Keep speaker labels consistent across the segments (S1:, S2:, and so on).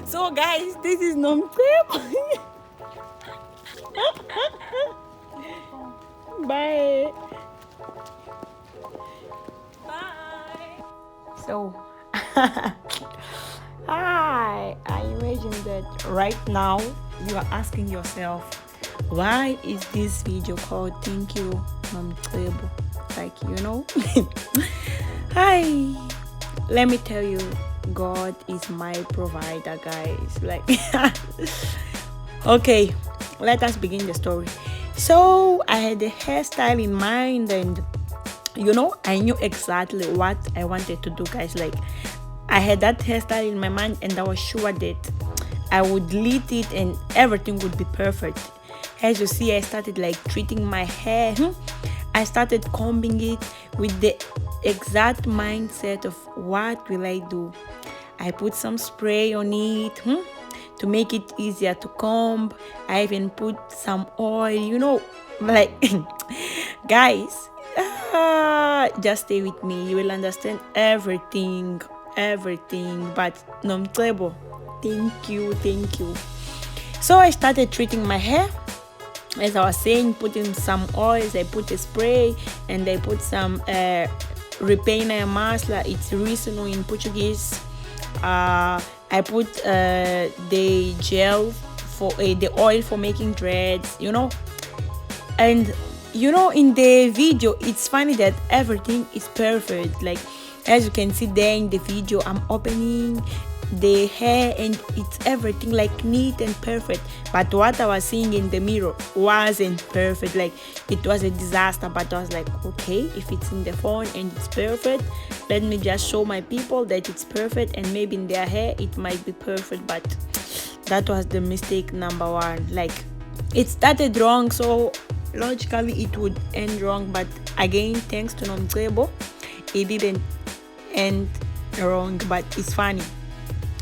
S1: So guys, this is Nomtebo. Bye. Bye. So, hi. I imagine that right now you are asking yourself, why is this video called Thank You, Nomtebo? Like, Hi. Let me tell you, God is my provider, guys. Like, okay, let us begin the story. So I had a hairstyle in mind, and I knew exactly what I wanted to do, guys. Like, I had that hairstyle in my mind, and I was sure that I would lead it and everything would be perfect. As you see, I started like treating my hair. I started combing it with the exact mindset of what will I do. I put some spray on it to make it easier to comb. I even put some oil, like guys. Just stay with me. You will understand everything. But Nomtebo, thank you. So I started treating my hair. As I was saying, putting some oils, I put a spray, and I put some repaina masla. It's risono in Portuguese. I put the gel for the oil for making dreads, and in the video it's funny that everything is perfect. Like, as you can see there in the video, I'm opening the hair and it's everything like neat and perfect, but what I was seeing in the mirror wasn't perfect. Like, it was a disaster. But I was like, okay, if it's in the phone and it's perfect, let me just show my people that it's perfect, and maybe in their hair it might be perfect. But that was the mistake number one. Like, it started wrong, so logically it would end wrong, but again, thanks to Nomtebo, it didn't end wrong. But it's funny.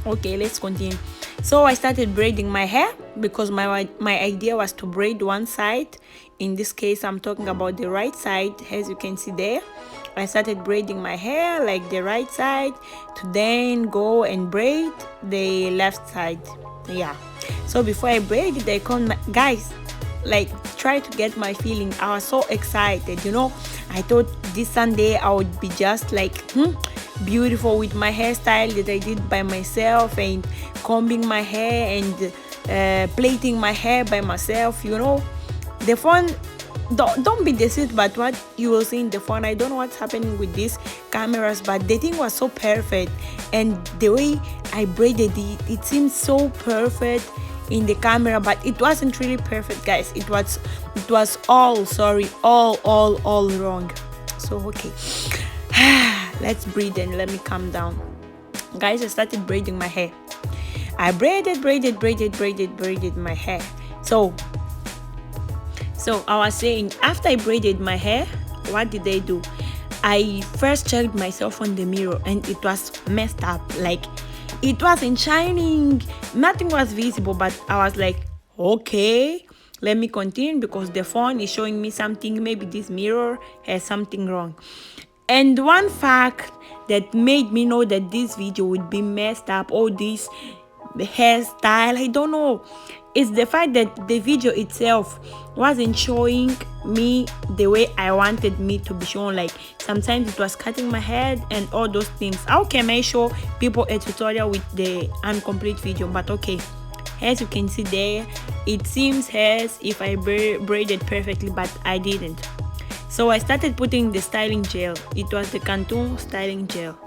S1: Okay, let's continue. So I started braiding my hair because my idea was to braid one side. In this case, I'm talking about the right side. As you can see there, I started braiding my hair like the right side to then go and braid the left side. Yeah, so before I braided, I come, guys, like, try to get my feeling. I was so excited. I thought this Sunday I would be just like beautiful with my hairstyle that I did by myself, and combing my hair and plaiting my hair by myself. The phone, don't be deceived but what you will see in the phone. I don't know what's happening with these cameras, but the thing was so perfect, and the way I braided it seemed so perfect in the camera, but it wasn't really perfect, guys. It was all wrong. So okay, let's breathe and let me calm down. Guys, I started braiding my hair. I braided my hair. So I was saying, after I braided my hair, what did I do? I first checked myself on the mirror, and it was messed up. Like, it wasn't shining, nothing was visible. But I was like, okay, let me continue because the phone is showing me something. Maybe this mirror has something wrong. And one fact that made me know that this video would be messed up, or this hairstyle, I don't know, is the fact that the video itself wasn't showing me the way I wanted me to be shown. Like, sometimes it was cutting my head and all those things. How can I show people a tutorial with the incomplete video? But okay, as you can see there, it seems as if I braided perfectly, but I didn't. So I started putting the styling gel. It was the Canton styling gel.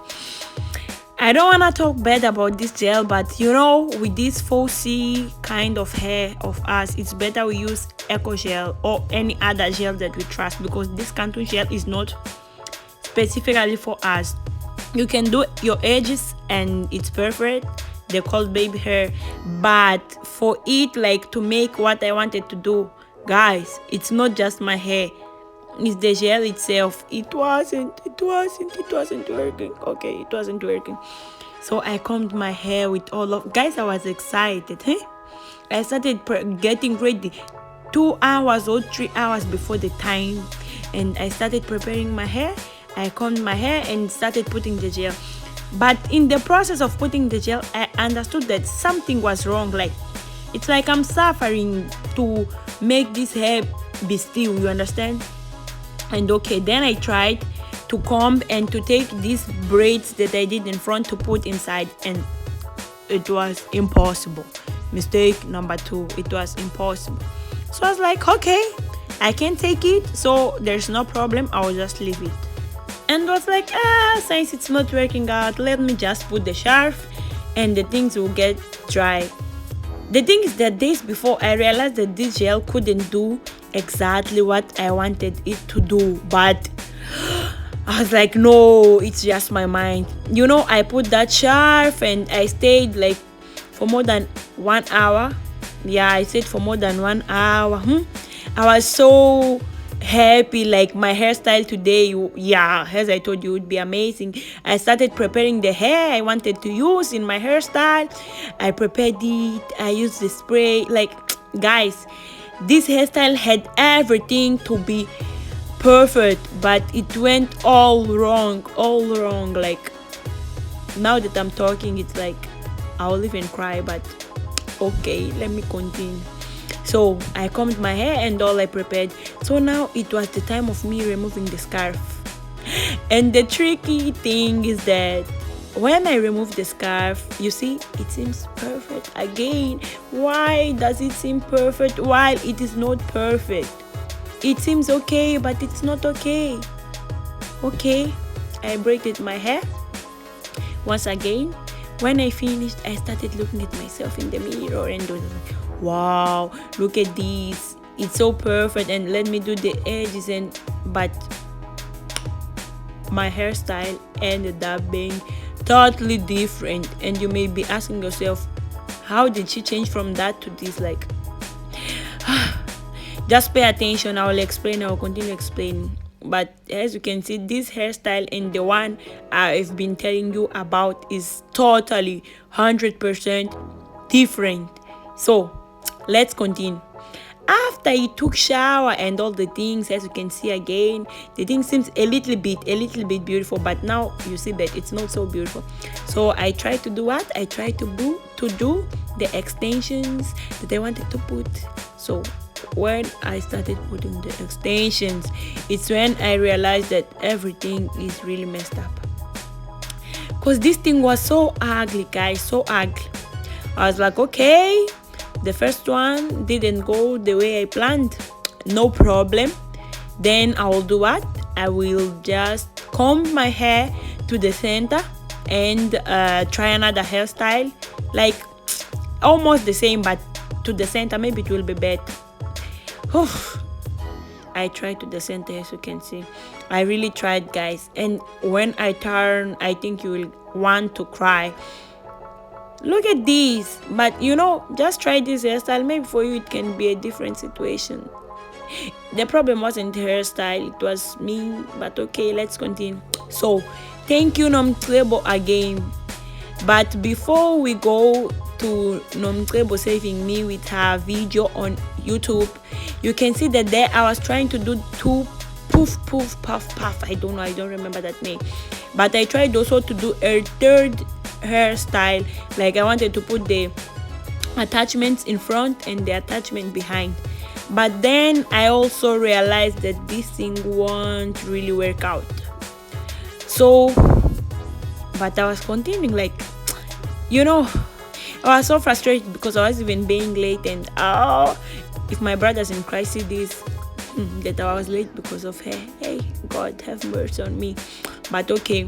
S1: I don't want to talk bad about this gel, but with this 4C kind of hair of us, it's better we use Eco Gel or any other gel that we trust, because this Canton gel is not specifically for us. You can do your edges and it's perfect, they call baby hair, but for it, like, to make what I wanted to do, guys, it's not just my hair, it's the gel itself. It wasn't working. Okay, it wasn't working. So I combed my hair with all of, guys, I was excited. I started getting ready 2 hours or 3 hours before the time, and I started preparing my hair. I combed my hair and started putting the gel. But in the process of putting the gel, I understood that something was wrong. Like, it's like I'm suffering to make this hair be still, you understand? And okay, then I tried to comb and to take these braids that I did in front to put inside, and it was impossible. Mistake number 2, it was impossible. So I was like, okay, I can take it, so there's no problem, I'll just leave it. And was like, since it's not working out, let me just put the scarf and the things will get dry. The thing is that days before, I realized that this gel couldn't do exactly what I wanted it to do, but I was like, no, it's just my mind. You know, I put that scarf and I stayed like for more than 1 hour. Yeah, I stayed for more than 1 hour. I was so happy. Like, my hairstyle today, yeah, as I told you, would be amazing. I started preparing the hair I wanted to use in my hairstyle. I prepared it, I used the spray. Like, guys, this hairstyle had everything to be perfect, but it went all wrong. Like, now that I'm talking, it's like I'll even cry, but okay, let me continue. So I combed my hair and all I prepared. So now it was the time of me removing the scarf. And the tricky thing is that when I remove the scarf, you see, it seems perfect again. Why does it seem perfect while it is not perfect? It seems okay, but it's not okay. Okay, I braided my hair once again. When I finished, I started looking at myself in the mirror and was like, wow, look at this, it's so perfect, and let me do the edges. But my hairstyle ended up being totally different, and you may be asking yourself, how did she change from that to this? Like, just pay attention, I will continue explaining. But as you can see, this hairstyle and the one I've been telling you about is totally 100% different. So let's continue. After he took shower and all the things, as you can see again, the thing seems a little bit beautiful, but now you see that it's not so beautiful. So I tried to do what? I tried to do the extensions that I wanted to put. So when I started putting the extensions, it's when I realized that everything is really messed up, because this thing was so ugly, guys, so ugly. I was like, okay, the first one didn't go the way I planned, no problem. Then I will do what? I will just comb my hair to the center and try another hairstyle, like almost the same, but to the center, maybe it will be better. I tried to the center, as you can see. I really tried, guys, and when I turn, I think you will want to cry. Look at this. But you know, just try this hairstyle. Maybe for you it can be a different situation. The problem wasn't the hairstyle, it was me. But okay, let's continue. So thank you, Nomcebo, again. But before we go to Nomcebo saving me with her video on YouTube, you can see that there I was trying to do 2 poof puff puff. I don't remember that name. But I tried also to do a 3rd hairstyle. Like, I wanted to put the attachments in front and the attachment behind. But then I also realized that this thing won't really work out. So, but I was continuing, like, you know, I was so frustrated because I was even being late, and if my brothers in Christ see this, that I was late because of her, hey, God have mercy on me. But okay,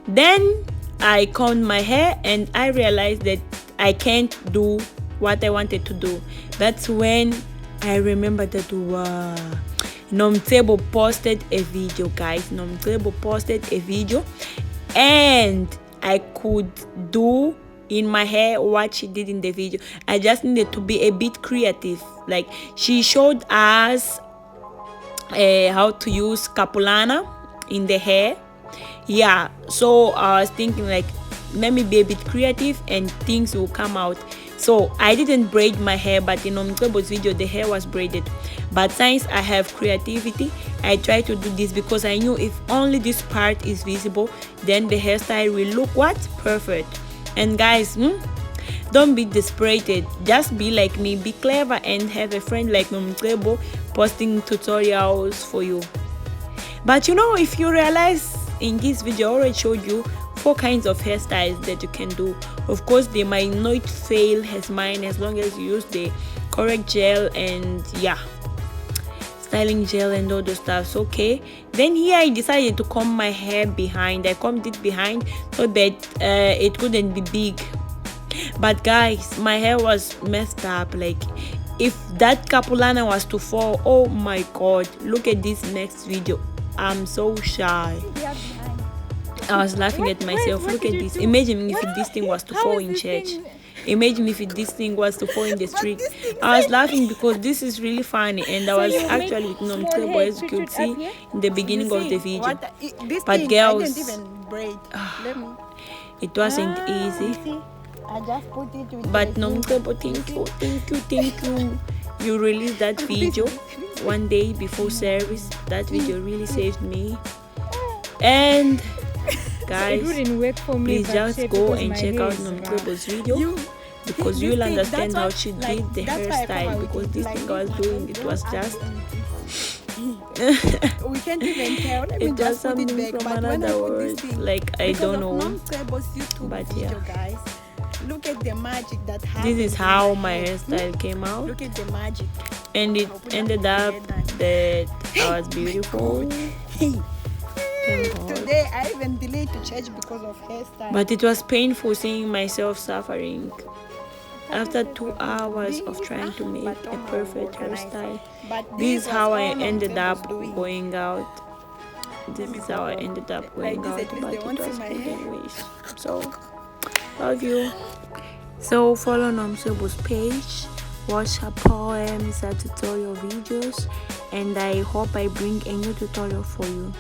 S1: then I combed my hair and I realized that I can't do what I wanted to do. That's when I remembered that, wow, Nomcebo posted a video, guys. Nomcebo posted a video, and I could do in my hair what she did in the video. I just needed to be a bit creative. Like, she showed us how to use capulana in the hair. Yeah, so I was thinking, like, let me be a bit creative and things will come out So I didn't braid my hair, but in Nomcebo's video the hair was braided. But since I have creativity, I try to do this because I knew if only this part is visible, then the hairstyle will look what? Perfect. And guys, don't be desperate, just be like me, be clever and have a friend like Nomcebo posting tutorials for you. But you know, if you realize in this video I already showed you 4 kinds of hairstyles that you can do. Of course they might not fail as mine as long as you use the correct gel and styling gel and all those stuff. Okay, then here I decided to comb my hair behind. I combed it behind so that it couldn't be big. But guys, my hair was messed up. Like, if that capulana was to fall, oh my god, look at this next video. I'm so shy. I was laughing at myself. Look at this. Imagine if this thing was to fall in church. Imagine if this thing was to fall in the street. I was laughing because this is really funny, and I was actually with Nomcebo, as you could see in the beginning of the video. But girls, it wasn't easy.
S2: I just put it with
S1: but Nomcebo, thank you. You released that video one day before service. That video really saved me. And guys, please just go and check out Nomcebo's video because you'll understand how she did the hairstyle, because this thing I was doing, it was just
S2: we can't even tell.
S1: It was something from another world, like I don't know. But yeah,
S2: guys, look at the magic that happened.
S1: This is how my hairstyle came out.
S2: Look at the magic.
S1: And it ended up that I was beautiful.
S2: Today I even delayed to church because of hairstyle.
S1: But it was painful seeing myself suffering after 2 hours of trying to make a perfect hairstyle. This is how I ended up going out. This is how I ended up going out, but it was good anyways. So love you. So follow Nomcebo's page, watch her poems, her tutorial videos, and I hope I bring a new tutorial for you.